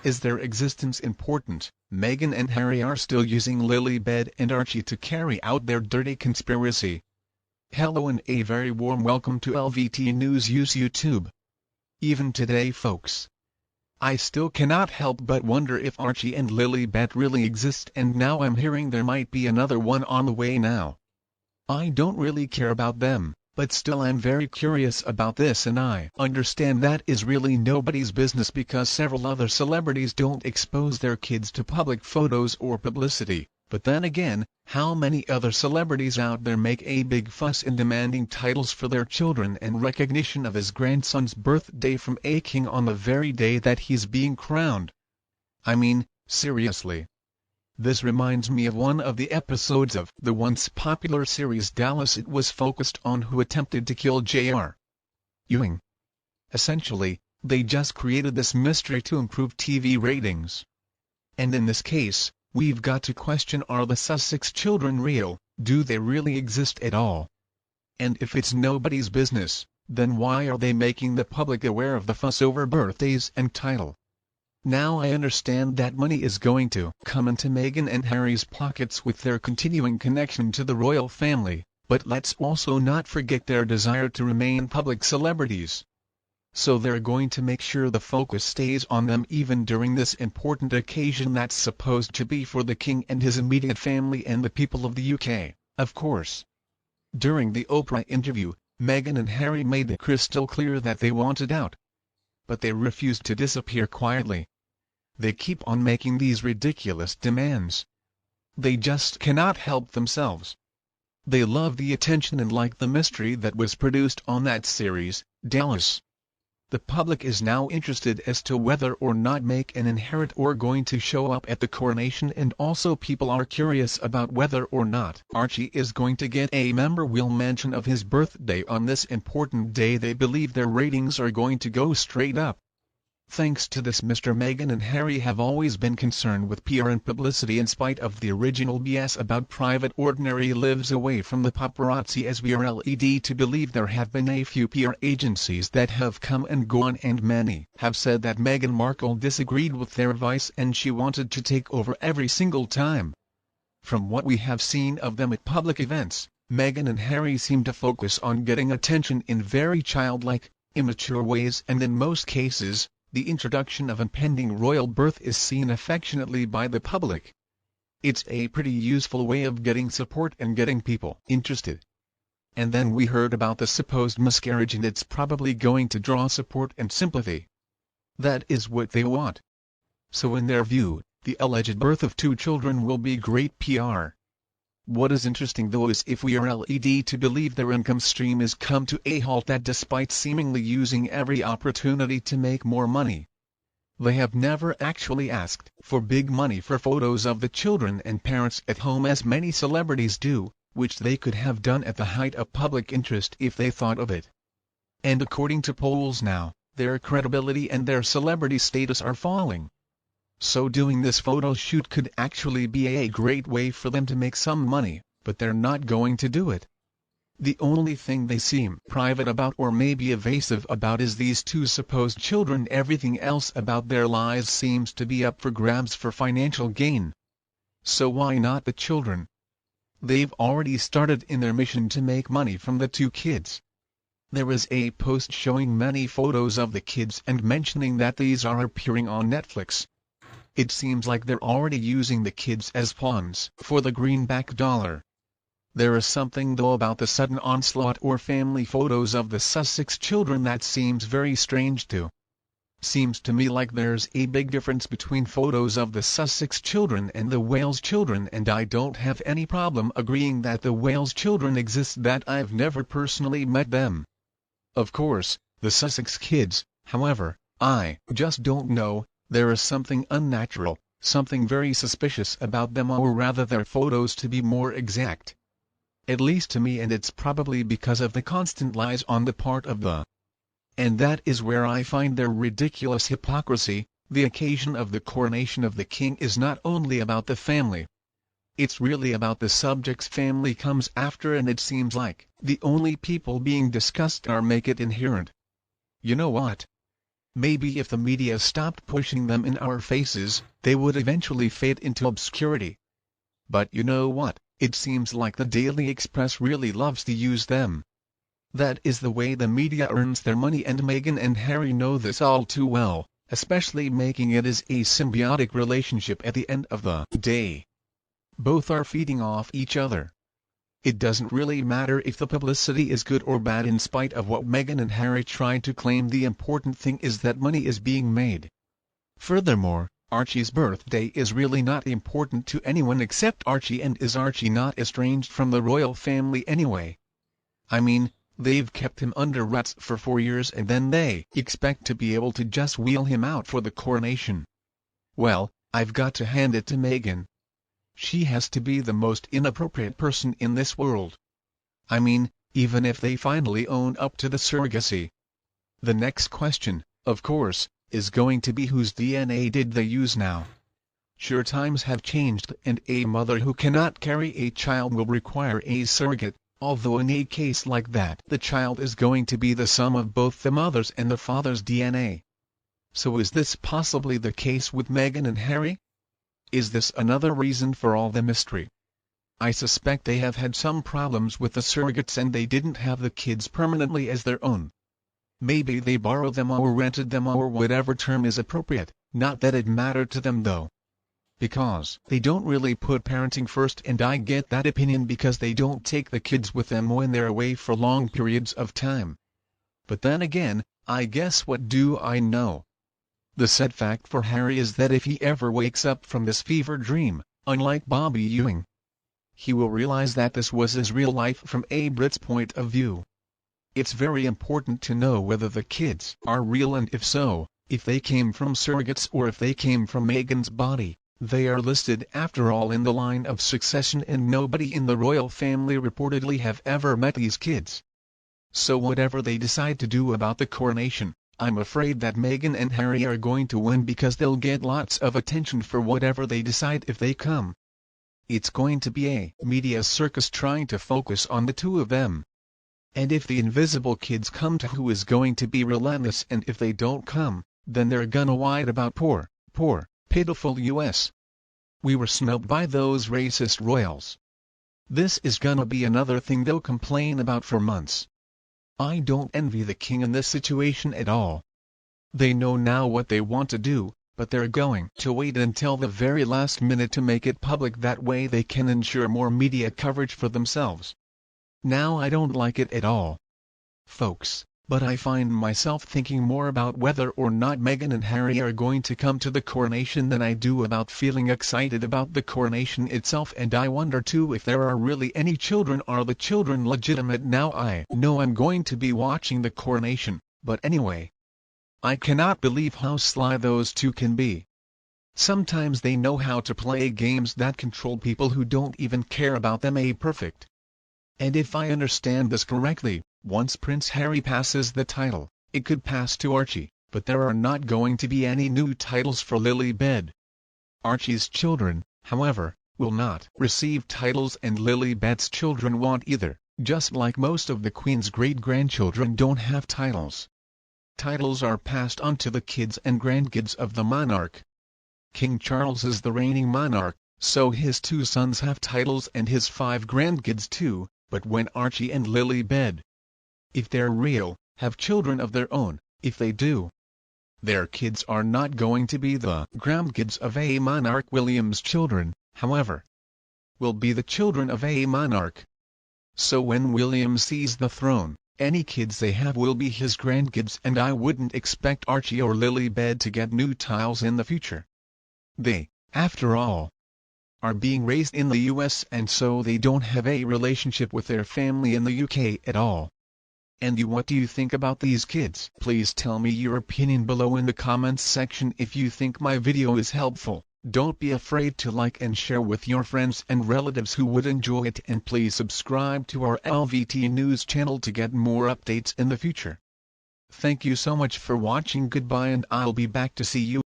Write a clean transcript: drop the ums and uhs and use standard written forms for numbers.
is their existence important? Meghan and Harry are still using Lily and Archie to carry out their dirty conspiracy. Hello and a very warm welcome to LVT News YouTube. Even today folks, I still cannot help but wonder if Archie and Lily really exist, and now I'm hearing there might be another one on the way now. I don't really care about them, but still I'm very curious about this, and I understand that is really nobody's business because several other celebrities don't expose their kids to public photos or publicity. But then again, how many other celebrities out there make a big fuss in demanding titles for their children and recognition of his grandson's birthday from a king on the very day that he's being crowned? I mean, seriously. This reminds me of one of the episodes of the once popular series Dallas. It was focused on who attempted to kill J.R. Ewing. Essentially, they just created this mystery to improve TV ratings. And in this case, we've got to question, are the Sussex children real? Do they really exist at all? And if it's nobody's business, then why are they making the public aware of the fuss over birthdays and title? Now I understand that money is going to come into Meghan and Harry's pockets with their continuing connection to the royal family, but let's also not forget their desire to remain public celebrities. So they're going to make sure the focus stays on them even during this important occasion that's supposed to be for the king and his immediate family and the people of the UK, of course. During the Oprah interview, Meghan and Harry made it crystal clear that they wanted out. But they refused to disappear quietly. They keep on making these ridiculous demands. They just cannot help themselves. They love the attention and like the mystery that was produced on that series, Dallas. The public is now interested as to whether or not Meghan and Harry are going to show up at the coronation, and also people are curious about whether or not Archie is going to get a memorial mention of his birthday on this important day. They believe their ratings are going to go straight up. Thanks to this, Meghan and Harry have always been concerned with PR and publicity in spite of the original BS about private ordinary lives away from the paparazzi, as we are led to believe. There have been a few PR agencies that have come and gone, and many have said that Meghan Markle disagreed with their advice and she wanted to take over every single time. From what we have seen of them at public events, Meghan and Harry seem to focus on getting attention in very childlike, immature ways, and in most cases, the introduction of impending royal birth is seen affectionately by the public. It's a pretty useful way of getting support and getting people interested. And then we heard about the supposed miscarriage, and it's probably going to draw support and sympathy. That is what they want. So in their view, the alleged birth of 2 children will be great PR. What is interesting though is if we are led to believe their income stream has come to a halt, that despite seemingly using every opportunity to make more money, they have never actually asked for big money for photos of the children and parents at home as many celebrities do, which they could have done at the height of public interest if they thought of it. And according to polls now, their credibility and their celebrity status are falling. So doing this photo shoot could actually be a great way for them to make some money, but they're not going to do it. The only thing they seem private about, or maybe evasive about, is these 2 supposed children. Everything else about their lives seems to be up for grabs for financial gain. So why not the children? They've already started in their mission to make money from the 2 kids. There is a post showing many photos of the kids and mentioning that these are appearing on Netflix. It seems like they're already using the kids as pawns for the greenback dollar. There is something though about the sudden onslaught or family photos of the Sussex children that seems very strange too. Seems to me like there's a big difference between photos of the Sussex children and the Wales children, and I don't have any problem agreeing that the Wales children exist, that I've never personally met them. Of course, the Sussex kids, however, I just don't know. There is something unnatural, something very suspicious about them, or rather their photos to be more exact. At least to me, and it's probably because of the constant lies on the part of the. And that is where I find their ridiculous hypocrisy. The occasion of the coronation of the king is not only about the family. It's really about the subject's family comes after, and it seems like the only people being discussed are make it inherent. You know what? Maybe if the media stopped pushing them in our faces, they would eventually fade into obscurity. But you know what? It seems like the Daily Express really loves to use them. That is the way the media earns their money, and Meghan and Harry know this all too well, especially making it as a symbiotic relationship at the end of the day. Both are feeding off each other. It doesn't really matter if the publicity is good or bad. In spite of what Meghan and Harry try to claim, the important thing is that money is being made. Furthermore, Archie's birthday is really not important to anyone except Archie, and is Archie not estranged from the royal family anyway? I mean, they've kept him under wraps for 4 years, and then they expect to be able to just wheel him out for the coronation. Well, I've got to hand it to Meghan. She has to be the most inappropriate person in this world. I mean, even if they finally own up to the surrogacy. The next question, of course, is going to be whose DNA did they use now? Sure, times have changed, and a mother who cannot carry a child will require a surrogate, although in a case like that the child is going to be the sum of both the mother's and the father's DNA. So is this possibly the case with Meghan and Harry? Is this another reason for all the mystery? I suspect they have had some problems with the surrogates and they didn't have the kids permanently as their own. Maybe they borrowed them or rented them or whatever term is appropriate, not that it mattered to them though. Because they don't really put parenting first, and I get that opinion because they don't take the kids with them when they're away for long periods of time. But then again, I guess what do I know? The sad fact for Harry is that if he ever wakes up from this fever dream, unlike Bobby Ewing, he will realize that this was his real life from a Brit's point of view. It's very important to know whether the kids are real, and if so, if they came from surrogates or if they came from Meghan's body. They are listed after all in the line of succession, and nobody in the royal family reportedly have ever met these kids. So whatever they decide to do about the coronation, I'm afraid that Meghan and Harry are going to win, because they'll get lots of attention for whatever they decide if they come. It's going to be a media circus trying to focus on the two of them. And if the invisible kids come, to who is going to be relentless, and if they don't come, then they're gonna whine about poor, pitiful US. We were snubbed by those racist royals. This is gonna be another thing they'll complain about for months. I don't envy the king in this situation at all. They know now what they want to do, but they're going to wait until the very last minute to make it public. That way they can ensure more media coverage for themselves. Now I don't like it at all, folks, but I find myself thinking more about whether or not Meghan and Harry are going to come to the coronation than I do about feeling excited about the coronation itself. And I wonder too if there are really any children. Are the children legitimate? Now I know I'm going to be watching the coronation, but anyway, I cannot believe how sly those two can be. Sometimes they know how to play games that control people who don't even care about them. Perfect. And if I understand this correctly, once Prince Harry passes the title, it could pass to Archie, but there are not going to be any new titles for Lilibet. Archie's children, however, will not receive titles, and Lilibet's children won't either, just like most of the Queen's great-grandchildren don't have titles. Titles are passed on to the kids and grandkids of the monarch. King Charles is the reigning monarch, so his 2 sons have titles and his 5 grandkids too. But when Archie and Lilibet, if they're real, have children of their own, if they do, their kids are not going to be the grandkids of a monarch. William's children, however, will be the children of a monarch. So when William sees the throne, any kids they have will be his grandkids, and I wouldn't expect Archie or Lilibet to get new titles in the future. They, after all, are being raised in the US, and so they don't have a relationship with their family in the UK at all. And you, what do you think about these kids? Please tell me your opinion below in the comments section. If you think my video is helpful, don't be afraid to like and share with your friends and relatives who would enjoy it, and please subscribe to our LVT News channel to get more updates in the future. Thank you so much for watching. Goodbye, and I'll be back to see you